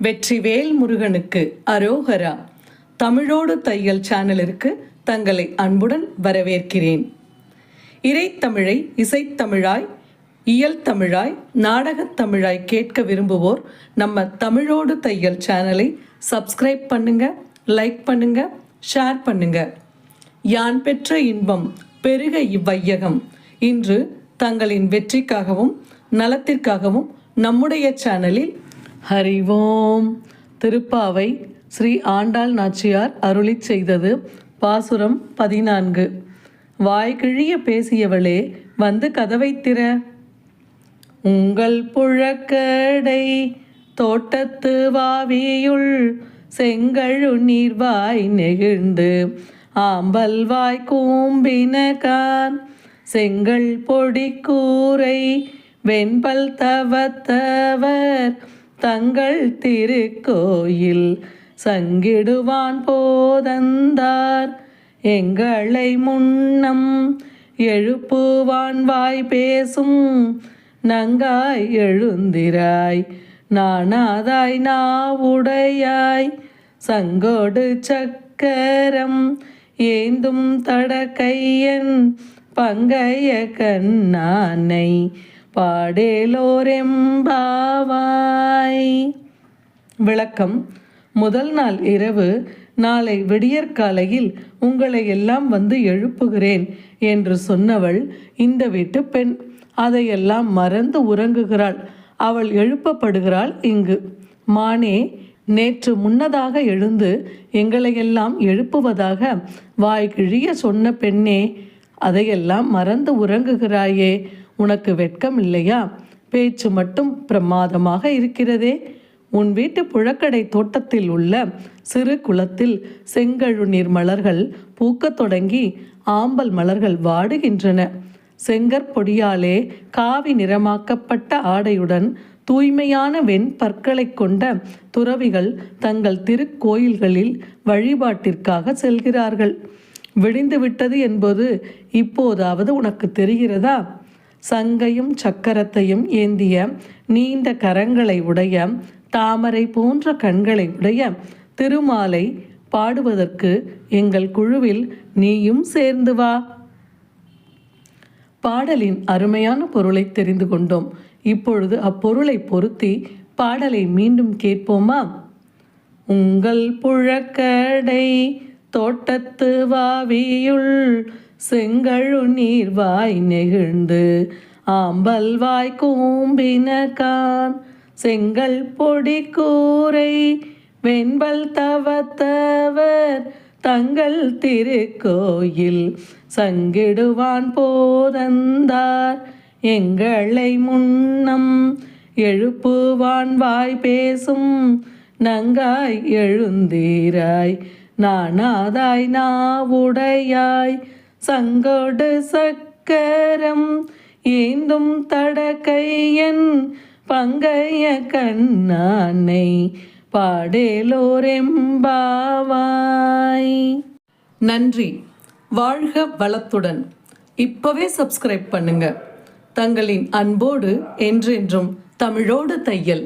வெற்றிவேல் முருகனுக்கு அரோகரா. தமிழோடு தையல் சேனலிற்கு தங்களை அன்புடன் வரவேற்கிறேன். இறைத்தமிழை இசைத்தமிழாய், இயல் தமிழாய், நாடகத் தமிழாய் கேட்க விரும்புவோர் நம்ம தமிழோடு தையல் சேனலை சப்ஸ்கிரைப் பண்ணுங்க, லைக் பண்ணுங்க, ஷேர் பண்ணுங்க. யான் பெற்ற இன்பம் பெருக இவ்வையகம் இன்று தங்களின் வெற்றிக்காகவும் நலத்திற்காகவும் நம்முடைய சேனலில் ஹரிவோம் திருப்பாவை ஸ்ரீ ஆண்டாள் நாச்சியார் அருளி செய்தது. பாசுரம் 14. வாய்கிழிய பேசியவளே வந்து கதவை திற, உங்கள் புழக்கடை தோட்டத்து வாவியுள் செங்கழு நீர்வாய் நெகிழ்ந்து ஆம்பல் வாய் கூம்பினகான் செங்கல் பொடி கூரை வெண்பல் தவத்தவர் தங்கள் திருக்கோயில் சங்கிடுவான் போதந்தார் எங்களை முன்னம் எழுப்புவான் வாய் பேசும் நங்காய் எழுந்திராய் நானாதாய் நாவுடையாய் சங்கோடு சக்கரம் ஏந்தும் தடக்கையன் பங்கைய கண்ணானை பாடேலோரெம்பாவாய். விளக்கம். முதல் நாள் இரவு, நாளை விடியற்காலையில் உங்களை எல்லாம் வந்து எழுப்புகிறேன் என்று சொன்னவள் இந்த வீட்டு பெண். அதையெல்லாம் மறந்து உறங்குகிறாள். அவள் எழுப்பப்படுகிறாள் இங்கு. மானே, நேற்று முன்னதாக எழுந்து எங்களையெல்லாம் எழுப்புவதாக வாய்கிழிய சொன்ன பெண்ணே, அதையெல்லாம் மறந்து உறங்குகிறாயே, உனக்கு வெட்கம் இல்லையா? பேச்சு மட்டும் பிரமாதமாக இருக்கிறதே. உன் வீட்டு புழக்கடை தோட்டத்தில் உள்ள சிறு குளத்தில் செங்கழு நீர் மலர்கள் பூக்கத் தொடங்கி ஆம்பல் மலர்கள் வாடுகின்றன. செங்கற்பொடியாலே காவி நிறமாக்கப்பட்ட ஆடையுடன் தூய்மையான வெண்பற்களை கொண்ட துறவிகள் தங்கள் திருக்கோயில்களில் வழிபாட்டிற்காக செல்கிறார்கள். விடிந்து விட்டது என்பது இப்போதாவது உனக்கு தெரிகிறதா? சங்கையும் சக்கரத்தையும் ஏந்திய நீண்ட கரங்களை உடைய தாமரை போன்ற கண்களை உடைய திருமாலை பாடுவதற்கு எங்கள் குழுவில் நீயும் சேர்ந்து வா. பாடலின் அருமையான பொருளை தெரிந்து கொண்டோம். இப்பொழுது அப்பொருளை பொருத்தி பாடலை மீண்டும் கேட்போமா? உங்கள் புழக்கடை தோட்டத்து வாவியுள் செங்கழு நீர்வாய் நெகிழ்ந்து ஆம்பல் வாய் கூம்பினகான் செங்கல் பொடி கூரை வெண்பல் தவத்தவர் தங்கள் திருக்கோயில் சங்கிடுவான் போதந்தார் எங்களை முன்னம் எழுப்புவான் வாய் பேசும் நங்காய் எழுந்தீராய் நானாதாய் நாவுடையாய் சங்கோடு சக்கரம் ஏந்தும் தடக்கையன் பங்கைய கண்ணானை பாடேலோரெம்பாவாய். நன்றி. வாழ்க வளத்துடன். இப்பவே சப்ஸ்கிரைப் பண்ணுங்க. தங்களின் அன்போடு என்றென்றும் தமிழோடு தையல்.